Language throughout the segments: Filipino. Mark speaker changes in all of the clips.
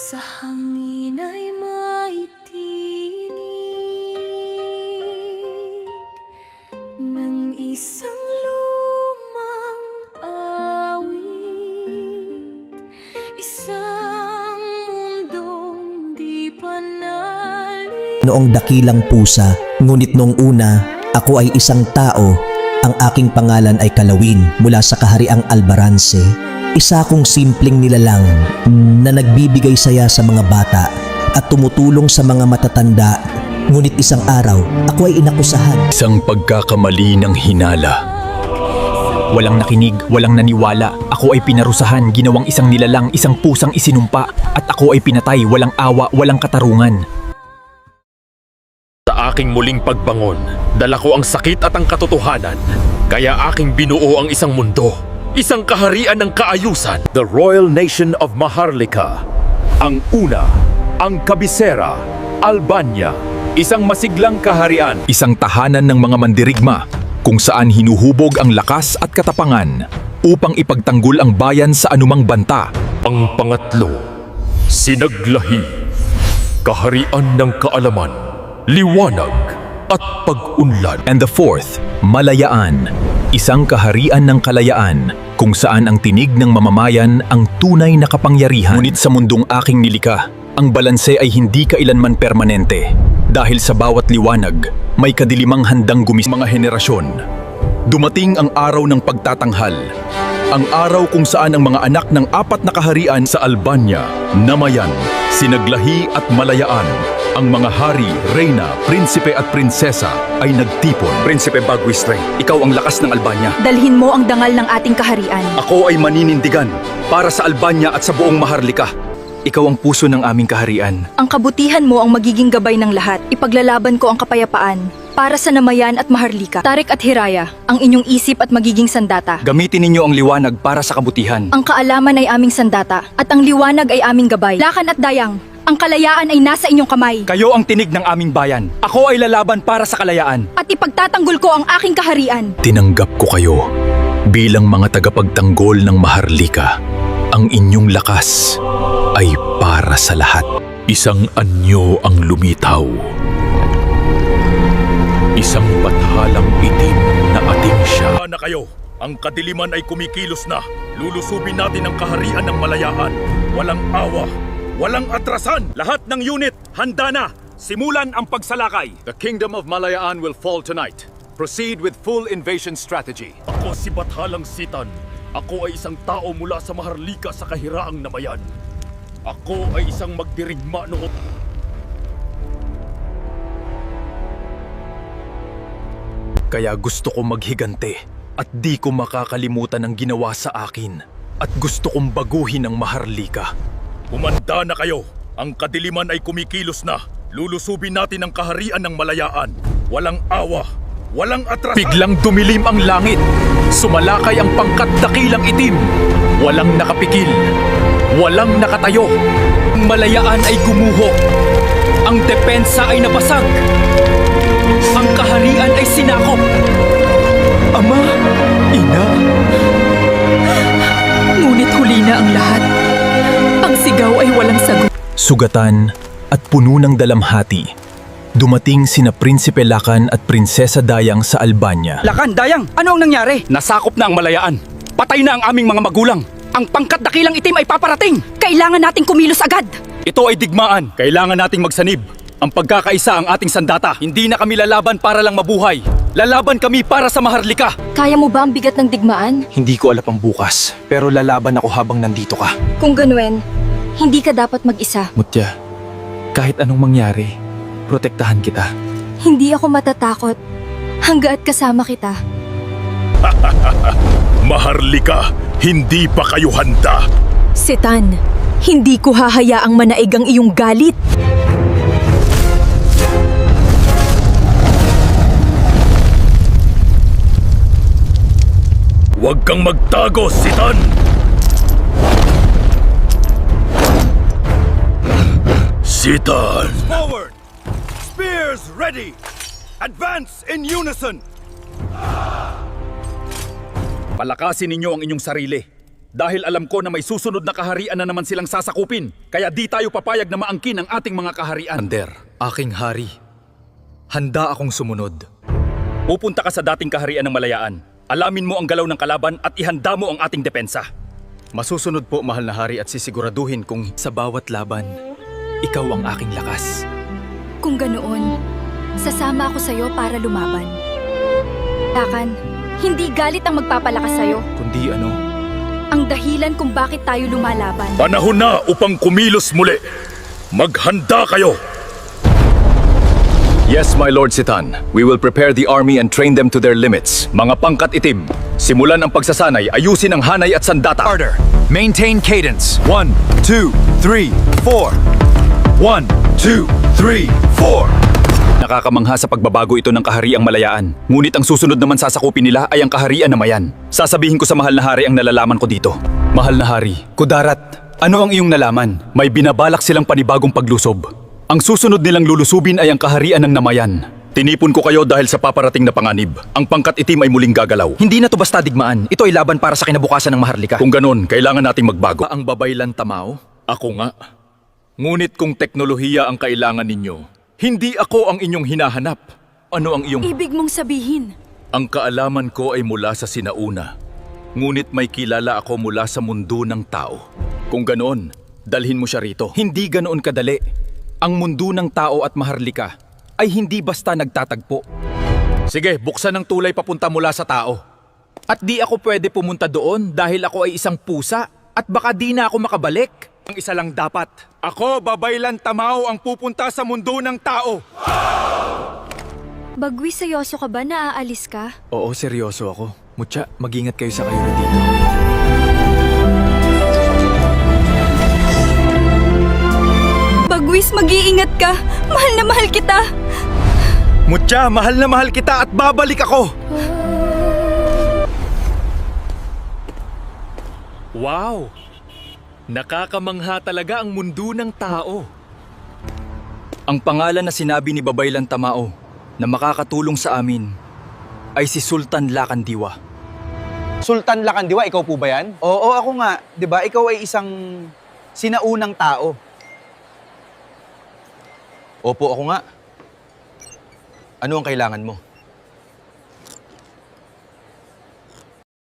Speaker 1: Sa hangin ay may tinig ng isang lumang awit, isang mundong di pa nalit.
Speaker 2: Noong dakilang pusa, ngunit noong una, ako ay isang tao. Ang aking pangalan ay Kalawin mula sa kahariang Albarance. Isa akong simpleng nilalang na nagbibigay saya sa mga bata at tumutulong sa mga matatanda. Ngunit isang araw, ako ay inakusahan.
Speaker 3: Isang pagkakamali ng hinala. Walang nakinig, walang naniwala. Ako ay pinarusahan, ginawang isang nilalang, isang pusang isinumpa. At ako ay pinatay, walang awa, walang katarungan.
Speaker 4: Sa aking muling pagbangon, dala ko ang sakit at ang katotohanan. Kaya aking binuo ang isang mundo, isang kaharian ng kaayusan. The Royal Nation of Maharlika. Ang una, ang kabisera, Albania. Isang masiglang kaharian.
Speaker 3: Isang tahanan ng mga mandirigma kung saan hinuhubog ang lakas at katapangan upang ipagtanggol ang bayan sa anumang banta.
Speaker 4: Ang pangatlo, sinaglahi. Kaharian ng kaalaman, liwanag at pag-unlad.
Speaker 3: And the fourth, Malayaan. Isang kaharian ng kalayaan kung saan ang tinig ng mamamayan ang tunay na kapangyarihan. Ngunit sa mundong aking nilikha, ang balanse ay hindi kailanman permanente. Dahil sa bawat liwanag, may kadilimang handang gumis mga henerasyon. Dumating ang araw ng pagtatanghal. Ang araw kung saan ang mga anak ng apat na kaharian sa Albania, Namayan, Sinaglahi at Malayaan, ang mga hari, reyna, prinsipe at prinsesa ay nagtipon.
Speaker 5: Prinsipe Bagwistre, ikaw ang lakas ng Albania.
Speaker 6: Dalhin mo ang dangal ng ating kaharian.
Speaker 5: Ako ay maninindigan para sa Albania at sa buong Maharlika. Ikaw ang puso ng aming kaharian.
Speaker 6: Ang kabutihan mo ang magiging gabay ng lahat. Ipaglalaban ko ang kapayapaan para sa Namayan at Maharlika. Tarik at Hiraya, ang inyong isip at magiging sandata.
Speaker 5: Gamitin ninyo ang liwanag para sa kabutihan.
Speaker 6: Ang kaalaman ay aming sandata at ang liwanag ay aming gabay. Lakan at Dayang, ang kalayaan ay nasa inyong kamay.
Speaker 5: Kayo ang tinig ng aming bayan. Ako ay lalaban para sa kalayaan.
Speaker 6: At ipagtatanggol ko ang aking kaharian.
Speaker 3: Tinanggap ko kayo bilang mga tagapagtanggol ng Maharlika. Ang inyong lakas ay para sa lahat.
Speaker 4: Isang anyo ang lumitaw. Isang bathalang itim na ating siya. Na kayo, ang kadiliman ay kumikilos na. Lulusubin natin ang kaharian ng Malayaan. Walang awa, walang atrasan. Lahat ng unit, handa na. Simulan ang pagsalakay.
Speaker 7: The kingdom of Malayaan will fall tonight. Proceed with full invasion strategy.
Speaker 4: Ako si Bathalang Sitan. Ako ay isang tao mula sa Maharlika sa kahiraang Namayan. Ako ay isang magdirigma noon.
Speaker 3: Kaya gusto ko maghigante at di ko makakalimutan ang ginawa sa akin. At gusto kong baguhin ang Maharlika.
Speaker 4: Humanda na kayo. Ang kadiliman ay kumikilos na. Lulusubin natin ang kaharian ng Malayaan. Walang awa, walang atrasan.
Speaker 3: Biglang dumilim ang langit. Sumalakay ang pangkat dakilang itim. Walang nakapikil. Walang nakatayo. Ang Malayaan ay gumuho. Ang depensa ay nabasag. Ang kaharian ay sinakop. Ama, ina.
Speaker 6: Ngunit huli na ang lahat. Ang sigaw ay walang sagot.
Speaker 3: Sugatan at puno ng dalamhati. Dumating sina Prinsipe Lakan at Prinsesa Dayang sa Albania.
Speaker 5: Lakan, Dayang, ano ang nangyari? Nasakop na ang Malayaan. Patay na ang aming mga magulang. Ang pangkat dakilang itim ay paparating.
Speaker 6: Kailangan nating kumilos agad.
Speaker 5: Ito ay digmaan. Kailangan nating magsanib. Ang pagkakaisa ang ating sandata. Hindi na kami lalaban para lang mabuhay. Lalaban kami para sa Maharlika.
Speaker 6: Kaya mo ba ang bigat ng digmaan?
Speaker 5: Hindi ko alam ang bukas, pero lalaban ako habang nandito ka.
Speaker 6: Kung ganun, hindi ka dapat mag-isa.
Speaker 5: Mutya, kahit anong mangyari, protektahan kita.
Speaker 6: Hindi ako matatakot hangga't kasama kita.
Speaker 4: Maharlika, hindi pa kayo handa.
Speaker 6: Sitan, hindi ko hahayaang manaig ang iyong galit.
Speaker 4: Huwag kang magtago, Sitan! Sitan!
Speaker 7: Forward! Spears ready! Advance in unison!
Speaker 5: Palakasin ninyo ang inyong sarili. Dahil alam ko na may susunod na kaharian na naman silang sasakupin. Kaya di tayo papayag na maangkin ang ating mga kaharian. Ander, aking hari. Handa akong sumunod. Pupunta ka sa dating kaharian ng Malayaan. Alamin mo ang galaw ng kalaban at ihanda mo ang ating depensa. Masusunod po, mahal na hari, at sisiguraduhin kung sa bawat laban, ikaw ang aking lakas.
Speaker 6: Kung ganoon, sasama ako sa'yo para lumaban. Lakan, hindi galit ang magpapalakas sa'yo.
Speaker 5: Kundi ano?
Speaker 6: Ang dahilan kung bakit tayo lumalaban.
Speaker 4: Panahon na upang kumilos muli. Maghanda kayo!
Speaker 5: Yes, my Lord Sitan. We will prepare the army and train them to their limits. Mga pangkat itim, simulan ang pagsasanay, ayusin ang hanay at sandata.
Speaker 3: Order. Maintain cadence. 1, 2, 3, 4. 1, 2, 3, 4.
Speaker 5: Nakakamangha sa pagbabago ito ng kahariang Malayaan. Ngunit ang susunod naman sasakupin nila ay ang kaharian na Mayan. Sasabihin ko sa mahal na hari ang nalalaman ko dito. Mahal na hari, Kudarat, ano ang iyong nalaman? May binabalak silang panibagong paglusob. Ang susunod nilang lulusubin ay ang kaharian ng Namayan. Tinipon ko kayo dahil sa paparating na panganib. Ang pangkat itim ay muling gagalaw.
Speaker 3: Hindi na to basta digmaan. Ito ay laban para sa kinabukasan ng Maharlika.
Speaker 5: Kung ganon, kailangan nating magbago. Ang babaylan Tamao? Ako nga. Ngunit kung teknolohiya ang kailangan ninyo, hindi ako ang inyong hinahanap. Ano ang iyong...
Speaker 6: Ibig mong sabihin,
Speaker 5: Ang kaalaman ko ay mula sa sinauna. Ngunit may kilala ako mula sa mundo ng tao. Kung ganoon, dalhin mo siya rito.
Speaker 3: Hindi ganoon kadali. Ang mundo ng tao at Maharlika ay hindi basta nagtatagpo.
Speaker 5: Sige, buksan ang tulay papunta mula sa tao.
Speaker 3: At di ako pwede pumunta doon dahil ako ay isang pusa at baka di na ako makabalik.
Speaker 5: Ang isa lang dapat. Ako, Babaylan Tamao, ang pupunta sa mundo ng tao.
Speaker 6: bagwi seryoso ka ba na aalis ka?
Speaker 3: Oo, seryoso ako. Mutya, mag-ingat kayo sa kayo na dito.
Speaker 6: Bagwis, mag-iingat ka. Mahal na mahal kita.
Speaker 5: Mutya, mahal na mahal kita at babalik ako. Wow! Nakakamangha talaga ang mundo ng tao. Ang pangalan na sinabi ni Babaylan Tamao na makakatulong sa amin ay si Sultan Lakandiwa.
Speaker 8: Sultan Lakandiwa, ikaw po ba yan? Oo, ako nga. 'Di ba? Ikaw ay isang sinaunang tao. Opo, ako nga. Ano ang kailangan mo?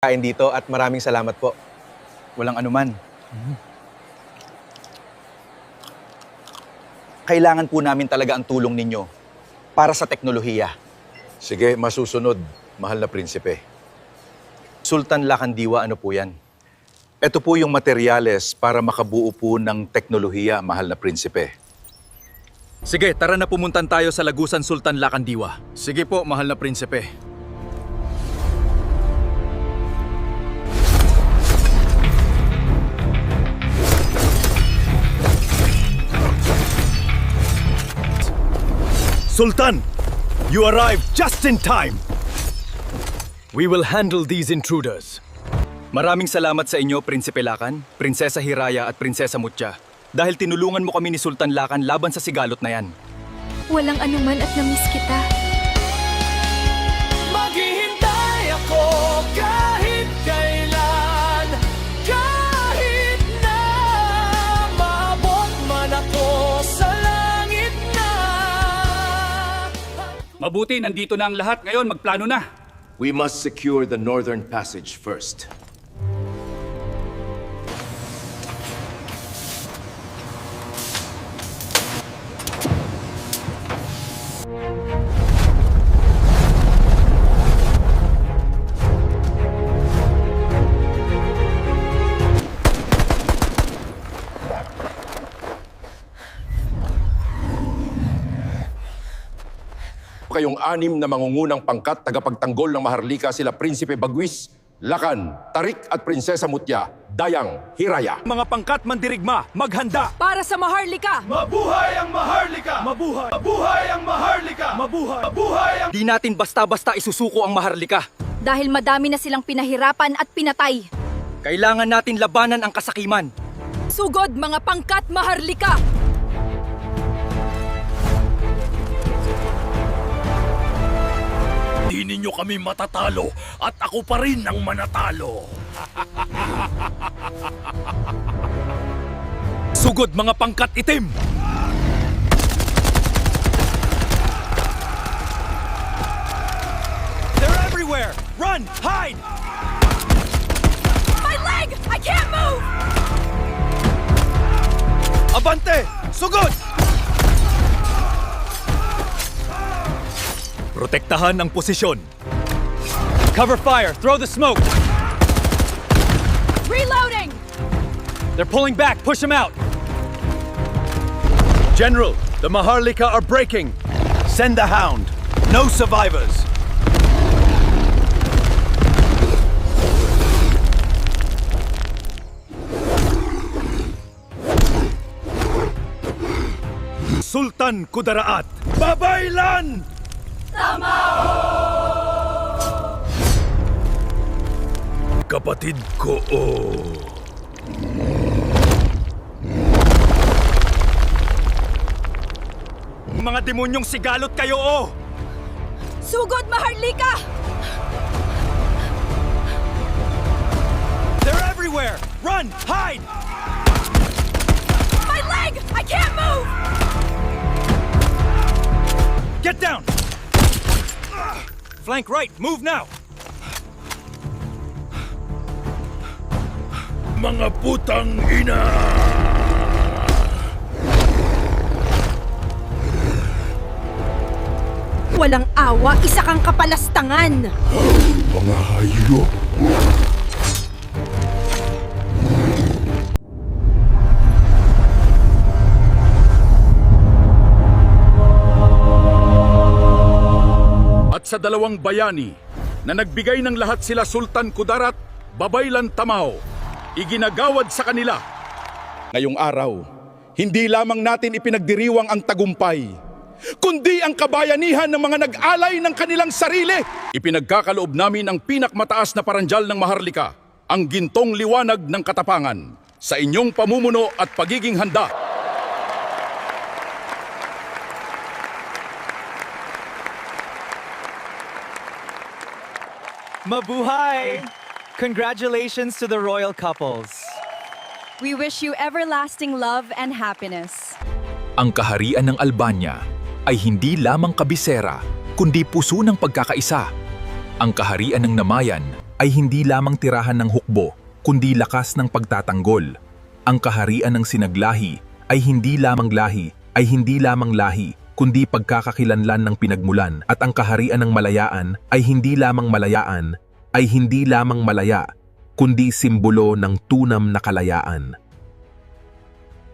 Speaker 8: Kain dito at maraming salamat po. Walang anuman. Kailangan po namin talaga ang tulong ninyo para sa teknolohiya.
Speaker 9: Sige, masusunod, mahal na prinsipe.
Speaker 8: Sultan Lakandiwa, ano po yan?
Speaker 9: Ito po yung materyales para makabuo po ng teknolohiya, mahal na prinsipe.
Speaker 5: Sige, tara na pumuntan tayo sa Lagusan Sultan Lakandiwa. Sige po, mahal na prinsipe.
Speaker 4: Sultan, you arrived just in time.
Speaker 5: We will handle these intruders. Maraming salamat sa inyo, Prinsipe Lakan, Prinsesa Hiraya at Prinsesa Mutya. Dahil tinulungan mo kami ni Sultan Lakan laban sa sigalot na yan.
Speaker 6: Walang anuman at namiss kita.
Speaker 4: Maghihintay ako kahit kailan, kahit na maabot man ako sa langit na.
Speaker 5: Mabuti, nandito na ang lahat. Ngayon, magplano na.
Speaker 9: We must secure the northern passage first. Kayong anim na mangungunang pangkat tagapagtanggol ng Maharlika sila Prinsipe Bagwis, Lakan, Tarik at Prinsesa Mutya, Dayang, Hiraya.
Speaker 5: Mga pangkat mandirigma, maghanda!
Speaker 6: Para sa Maharlika!
Speaker 4: Mabuhay ang Maharlika! Mabuhay! Mabuhay ang Maharlika! Mabuhay! Mabuhay ang...
Speaker 5: Di natin basta-basta isusuko ang Maharlika.
Speaker 6: Dahil madami na silang pinahirapan at pinatay.
Speaker 5: Kailangan natin labanan ang kasakiman.
Speaker 6: Sugod, mga pangkat Maharlika!
Speaker 4: Di ninyo kami matatalo at ako pa rin ang manatalo.
Speaker 5: Sugod mga pangkat itim! They're everywhere! Run! Hide!
Speaker 1: My leg! I can't move!
Speaker 5: Abante! Sugod! Protektahan ang posisyon. Cover fire! Throw the smoke!
Speaker 1: Reloading!
Speaker 5: They're pulling back! Push them out! General, the Maharlika are breaking! Send the hound! No survivors! Sultan Kudaraat! Babaylan!
Speaker 4: Kapatid ko,
Speaker 5: Mga demonyong sigalot kayo, oh!
Speaker 1: Sugod, Maharlika!
Speaker 5: They're everywhere! Run! Hide!
Speaker 1: My leg! I can't move!
Speaker 5: Get down! Flank right! Move now!
Speaker 4: mga putang ina!
Speaker 1: Walang awa, isa kang kapalastangan!
Speaker 4: Mga hayop!
Speaker 5: At sa dalawang bayani na nagbigay ng lahat sila Sultan Kudarat, Babaylan Tamao, iginagawad sa kanila.
Speaker 9: Ngayong araw, hindi lamang natin ipinagdiriwang ang tagumpay, kundi ang kabayanihan ng mga nag-alay ng kanilang sarili.
Speaker 5: Ipinagkakaloob namin ang pinakmataas na paranjal ng Maharlika, ang gintong liwanag ng katapangan, sa inyong pamumuno at pagiging handa.
Speaker 10: Mabuhay! Congratulations to the royal couples.
Speaker 6: We wish you everlasting love and happiness.
Speaker 3: Ang kaharian ng Albania ay hindi lamang kabisera, kundi puso ng pagkakaisa. Ang kaharian ng Namayan ay hindi lamang tirahan ng hukbo, kundi lakas ng pagtatanggol. Ang kaharian ng Sinaglahi ay hindi lamang lahi, kundi pagkakakilanlan ng pinagmulan. At ang kaharian ng Malayaan ay hindi lamang malaya, kundi simbolo ng tunam na kalayaan.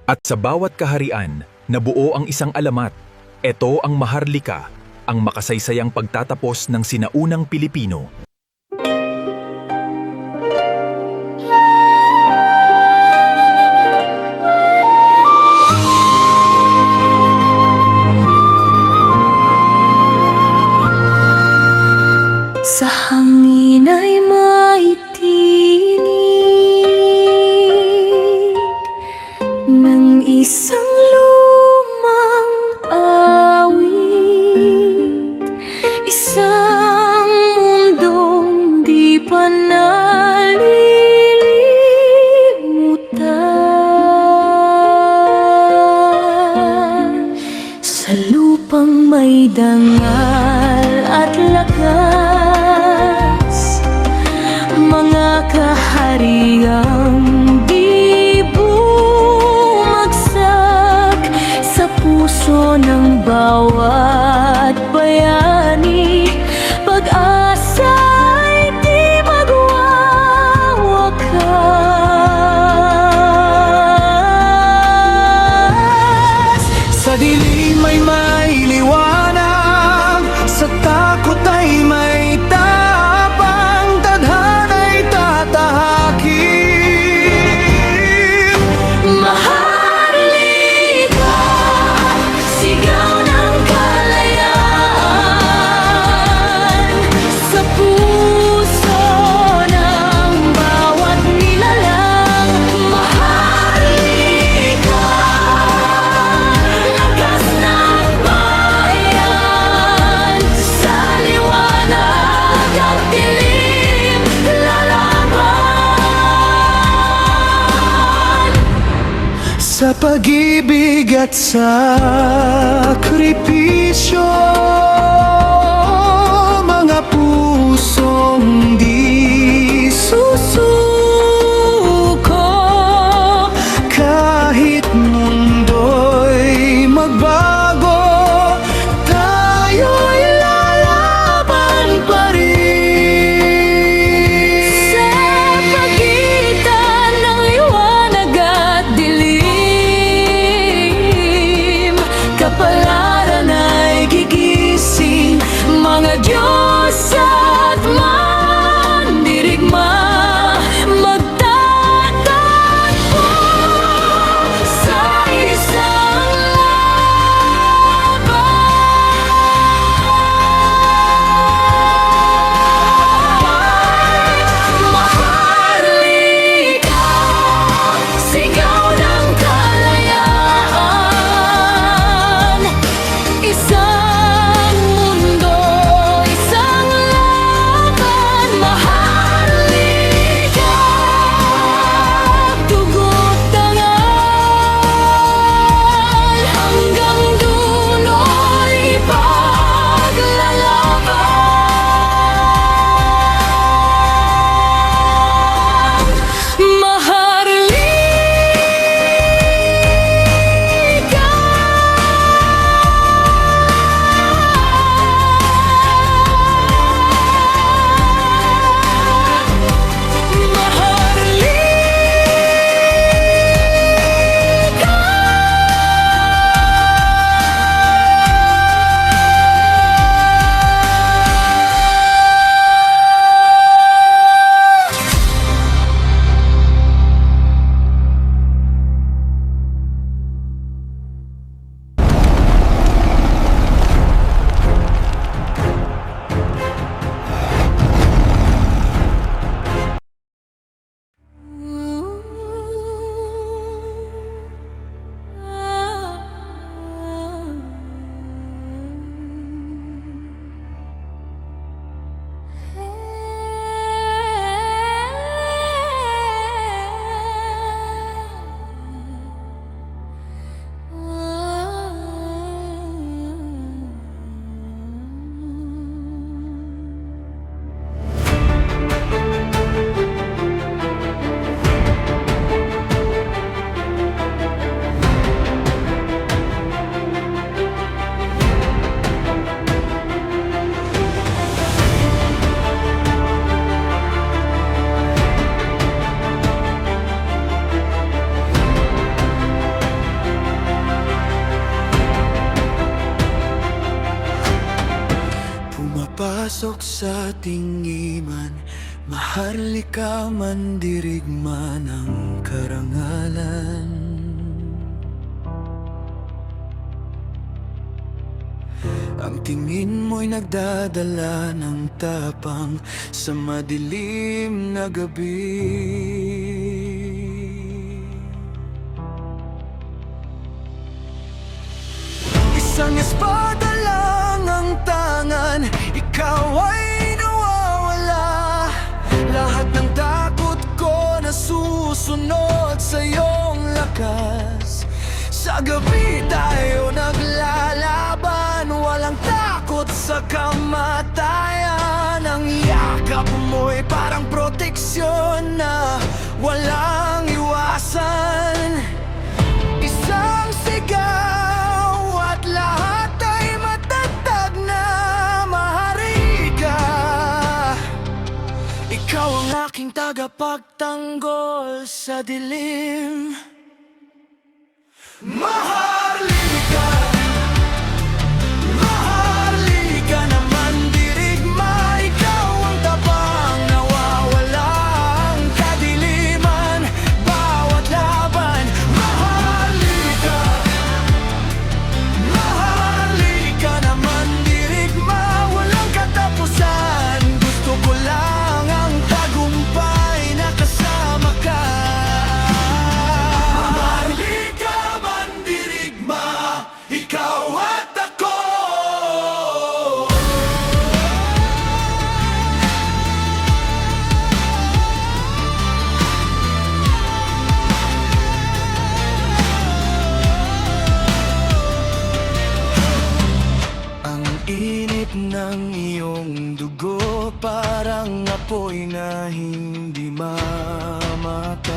Speaker 3: At sa bawat kaharian, nabuo ang isang alamat. Ito ang Maharlika, ang makasaysayang pagtatapos ng sinaunang Pilipino.
Speaker 1: Sa hangin ay may tinig ng isang lumang awit, isang mundong di pa nalilimutan. Sa lupang may dangal at lakas, mga kahariang di bumagsak sa puso ng bawat bayani. Pag-asa ay di magwawakas.
Speaker 10: Sa dilim ay may liwanag, sa takot ay may
Speaker 11: Sa pag-ibig at sakripisyo, mga pusong di susuko. Kahit mundo'y magbago, tayo'y lalaban pa rin.
Speaker 1: Sa pagitan ng liwanag at dilim, kapalaran ay gigising, mga Diyos at mandirigma magtatagpo sa isang laban. Maharlika, sigaw ng kalayaan. Isang mundo, isang laban. Maharlika, tugot dangal, hanggang dulo'y paglalaban. Maharlika,
Speaker 11: pumapasok sa tingiman, Maharlika, mandirigma ng karangalan. Ang tingin mo'y nagdadala ng tapang sa madilim na gabi. Isang espada lang ang tangan, ikaw ay nawawala. Lahat ng takot ko nasusunod sa iyong lakas. Sa gabi tayo naglalaban, walang takot sa kamatayan. Ang yakap mo'y parang proteksyon na walang iwasan. Isang sigaw at lahat ay matatag na. Maharlika, ikaw ang aking tagapagtanggol sa dilim. Maharlika, Maharlika na mandirigma, ikaw ang tabang nawawala ang kadiliman, bawat laban. Maharlika, Maharlika na mandirigma, walang katapusan. Gusto ko lang ang tagumpay na kasama ka. Maharlika, mandirigma. hindi mamatay.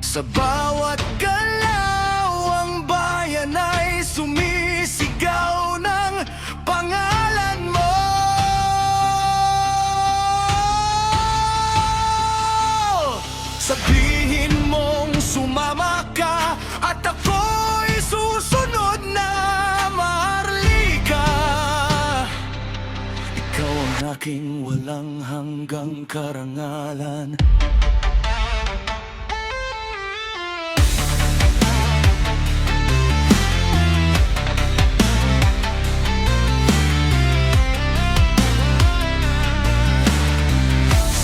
Speaker 11: Sa bawat galaw, ang bayan ay sumisigaw ng pangalan mo. Sabihin mong sumama ka at ako'y susunod na, Maharlika. Ikaw ang aking walang hanggang karangalan.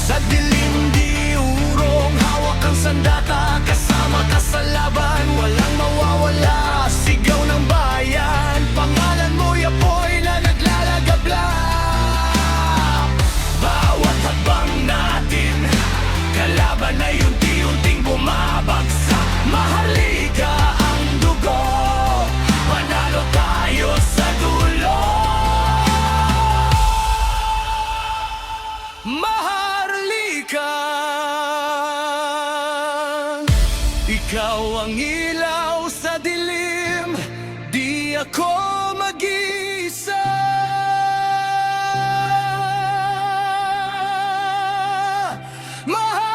Speaker 11: Sa dilim di urong, hawak ang sandata, kasama ka sa laban, walang mawawala, sigaw ng bayan, pangalan mo'y apoy na naglalagabla. Bawat hakbang natin, kalaban ay unti-unting bumabagsak. Maharlika ang dugo, panalo tayo sa dulo. Maharlika, ikaw ang ilaw sa dilim, di ako mag-isa. Maharlika.